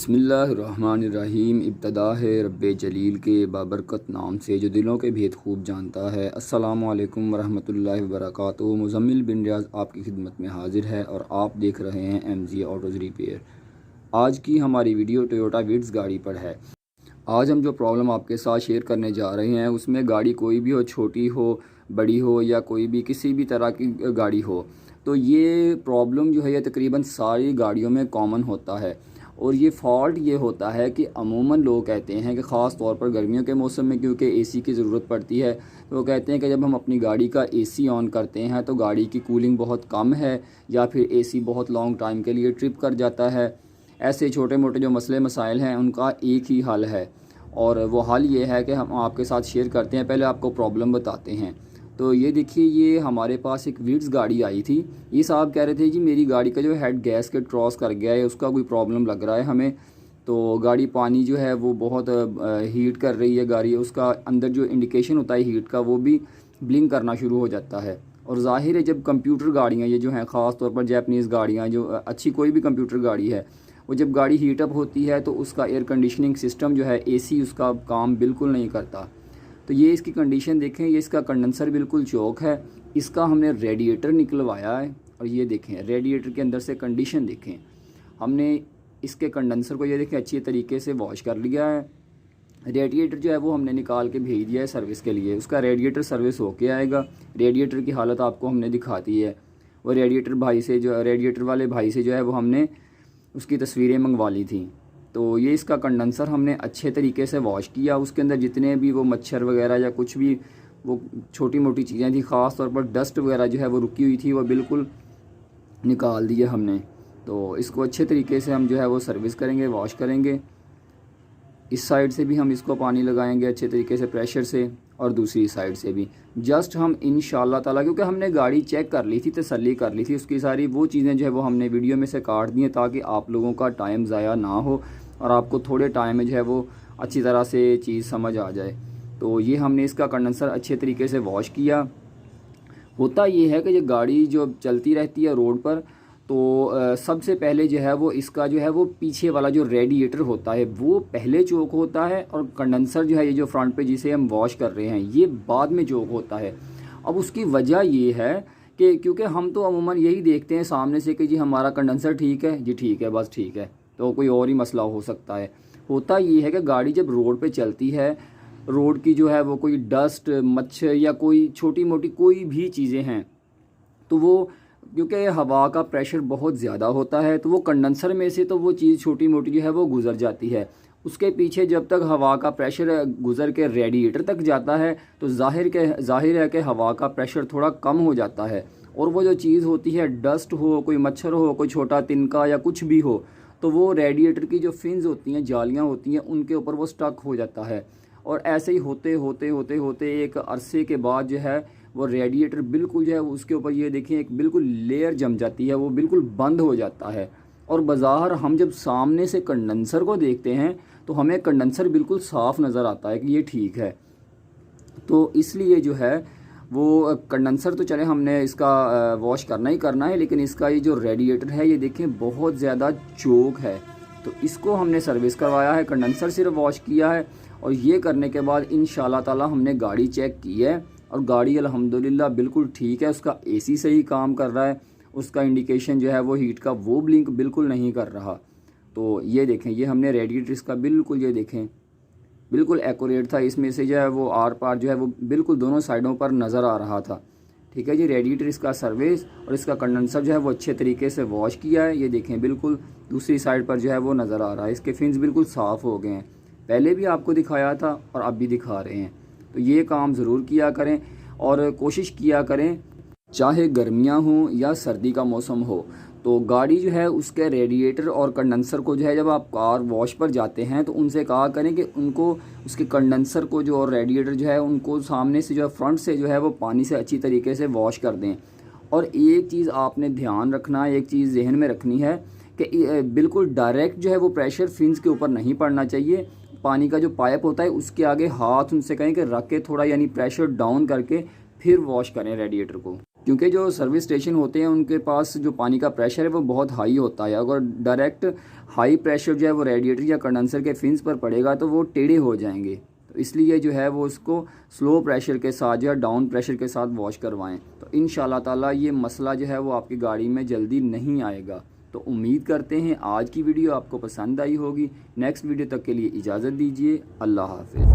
बिस्मिल्लाहिर्रहमानिर्रहीम। इब्तदा है रब्बे जलील के बाबरकत नाम से जो दिलों के भेद खूब जानता है। अस्सलामु अलैकुम वरहमतुल्लाहि वबरकातुहू। मुज़म्मिल बिन रियाज़ आपकी खिदमत में हाजिर है और आप देख रहे हैं MZA ऑटोज़ रिपेयर। आज की हमारी वीडियो टोयोटा विट्ज़ गाड़ी पर है। आज हम जो प्रॉब्लम आपके साथ शेयर करने जा रहे हैं उसमें गाड़ी कोई भी हो, छोटी हो, बड़ी हो या कोई भी किसी भी तरह की गाड़ी हो, तो ये प्रॉब्लम जो है ये तकरीबन सारी गाड़ियों में कॉमन होता है। और ये फ़ॉल्ट ये होता है कि अमूमन लोग कहते हैं कि ख़ास तौर पर गर्मियों के मौसम में क्योंकि एसी की ज़रूरत पड़ती है, तो वो कहते हैं कि जब हम अपनी गाड़ी का एसी ऑन करते हैं तो गाड़ी की कूलिंग बहुत कम है या फिर एसी बहुत लॉन्ग टाइम के लिए ट्रिप कर जाता है। ऐसे छोटे मोटे जो मसले मसाइल हैं उनका एक ही हल है, और वो हल ये है कि हम आपके साथ शेयर करते हैं। पहले आपको प्रॉब्लम बताते हैं। तो ये देखिए, ये हमारे पास एक विट्ज़ गाड़ी आई थी। ये साहब कह रहे थे जी मेरी गाड़ी का जो हेड गैस्केट क्रॉस कर गया है, उसका कोई प्रॉब्लम लग रहा है हमें। तो गाड़ी पानी जो है वो बहुत हीट कर रही है गाड़ी, उसका अंदर जो इंडिकेशन होता है हीट का वो भी ब्लिंक करना शुरू हो जाता है। और ज़ाहिर है जब कंप्यूटर गाड़ियाँ ये जो हैं, ख़ास तौर पर जैपनीज़ गाड़ियाँ, जो अच्छी कोई भी कंप्यूटर गाड़ी है, वो जब गाड़ी हीटअप होती है तो उसका एयर कंडीशनिंग सिस्टम जो है, एसी, उसका काम बिल्कुल नहीं करता। तो ये इसकी कंडीशन देखें, ये इसका कंडेंसर बिल्कुल चौक है। इसका हमने रेडिएटर निकलवाया है और ये देखें रेडिएटर के अंदर से कंडीशन देखें। हमने इसके कंडेंसर को ये देखें अच्छी तरीके से वॉश कर लिया है। रेडिएटर जो है वो हमने निकाल के भेज दिया है सर्विस के लिए। उसका रेडिएटर सर्विस होके आएगा। रेडिएटर की हालत आपको हमने दिखा दी है। वो रेडिएटर भाई से जो रेडिएटर वाले भाई से जो है वो हमने उसकी तस्वीरें मंगवा ली थी। तो ये इसका कंडेंसर हमने अच्छे तरीके से वॉश किया। उसके अंदर जितने भी वो मच्छर वगैरह या कुछ भी वो छोटी मोटी चीज़ें थी, ख़ास तौर पर डस्ट वगैरह जो है वो रुकी हुई थी, वो बिल्कुल निकाल दिए हमने। तो इसको अच्छे तरीके से हम जो है वो सर्विस करेंगे, वॉश करेंगे। इस साइड से भी हम इसको पानी लगाएंगे अच्छे तरीके से प्रेशर से, और दूसरी साइड से भी जस्ट हम इंशाल्लाह ताला, क्योंकि हमने गाड़ी चेक कर ली थी, तसल्ली कर ली थी उसकी सारी, वो चीज़ें जो है वो हमने वीडियो में से काट दी हैं ताकि आप लोगों का टाइम ज़ाया ना हो और आपको थोड़े टाइम में जो है वो अच्छी तरह से चीज़ समझ आ जाए। तो ये हमने इसका कंडेंसर अच्छे तरीके से वॉश किया। होता ये है कि ये गाड़ी जो चलती रहती है रोड पर, तो सबसे पहले जो है वो इसका जो है वो पीछे वाला जो रेडिएटर होता है वो पहले चोक होता है, और कंडेंसर जो है ये जो फ्रंट पे जिसे हम वॉश कर रहे हैं ये बाद में चोक होता है। अब उसकी वजह ये है कि क्योंकि हम तो अमूमन यही देखते हैं सामने से कि जी हमारा कंडेंसर ठीक है जी, ठीक है, बस ठीक है, तो कोई और ही मसला हो सकता है। होता ये है कि गाड़ी जब रोड पे चलती है, रोड की जो है वो कोई डस्ट, मच्छर या कोई छोटी मोटी कोई भी चीज़ें हैं, तो वो क्योंकि हवा का प्रेशर बहुत ज़्यादा होता है तो वो कंडेंसर में से तो वो चीज़ छोटी मोटी जो है वो गुज़र जाती है। उसके पीछे जब तक हवा का प्रेशर गुज़र के रेडिएटर तक जाता है तो ज़ाहिर है कि हवा का प्रेशर थोड़ा कम हो जाता है, और वो जो चीज़ होती है, डस्ट हो, कोई मच्छर हो, कोई छोटा तिनका या कुछ भी हो, तो वो रेडिएटर की जो फिन्स होती हैं, जालियाँ होती हैं, उनके ऊपर वो स्टक हो जाता है। और ऐसे ही होते होते होते होते एक अरसे के बाद जो है वो रेडिएटर बिल्कुल जो है उसके ऊपर ये देखें एक बिल्कुल लेयर जम जाती है, वो बिल्कुल बंद हो जाता है। और बाज़ार हम जब सामने से कंडेंसर को देखते हैं तो हमें कंडेंसर बिल्कुल साफ़ नज़र आता है कि ये ठीक है। तो इसलिए जो है वो कंडेंसर तो चले हमने इसका वॉश करना ही करना है, लेकिन इसका ये जो रेडिएटर है ये देखें बहुत ज़्यादा चोक है, तो इसको हमने सर्विस करवाया है, कंडेंसर सिर्फ वॉश किया है। और ये करने के बाद इंशाल्लाह ताला हमने गाड़ी चेक की है और गाड़ी अल्हम्दुलिल्लाह बिल्कुल ठीक है। उसका एसी सही काम कर रहा है, उसका इंडिकेशन जो है वो हीट का वो ब्लिंक बिल्कुल नहीं कर रहा। तो ये देखें, ये हमने रेडिएटर इसका बिल्कुल ये देखें बिल्कुल एक्यूरेट था, इसमें से जो है वो आर पार जो है वो बिल्कुल दोनों साइडों पर नज़र आ रहा था। ठीक है जी, रेडिएटर इसका सर्विस और इसका कंडेंसर जो है वो अच्छे तरीके से वॉश किया है। ये देखें बिल्कुल दूसरी साइड पर जो है वो नज़र आ रहा है, इसके फिन्स बिल्कुल साफ़ हो गए हैं। पहले भी आपको दिखाया था और अब भी दिखा रहे हैं। तो ये काम ज़रूर किया करें और कोशिश किया करें, चाहे गर्मियाँ हों या सर्दी का मौसम हो, तो गाड़ी जो है उसके रेडिएटर और कंडेंसर को जो है जब आप कार वॉश पर जाते हैं तो उनसे कहा करें कि उनको उसके कंडेंसर को जो और रेडिएटर जो है उनको सामने से जो है फ्रंट से जो है वो पानी से अच्छी तरीके से वॉश कर दें। और एक चीज़ आपने ध्यान रखना, एक चीज़ जहन में रखनी है कि बिल्कुल डायरेक्ट जो है वो प्रेशर फिन्स के ऊपर नहीं पड़ना चाहिए। पानी का जो पाइप होता है उसके आगे हाथ उनसे कहें कि रख के थोड़ा यानी प्रेशर डाउन करके फिर वॉश करें रेडिएटर को। क्योंकि जो सर्विस स्टेशन होते हैं उनके पास जो पानी का प्रेशर है वो बहुत हाई होता है। अगर डायरेक्ट हाई प्रेशर जो है वो रेडिएटर या कंडेंसर के फिन्स पर पड़ेगा तो वो टेढ़े हो जाएंगे। तो इसलिए जो है वो उसको स्लो प्रेशर के साथ या डाउन प्रेशर के साथ वॉश करवाएं। तो इंशाल्लाह ताला ये मसला जो है वो आपकी गाड़ी में जल्दी नहीं आएगा। तो उम्मीद करते हैं आज की वीडियो आपको पसंद आई होगी। नेक्स्ट वीडियो तक के लिए इजाज़त दीजिए। अल्लाह हाफ़िज़।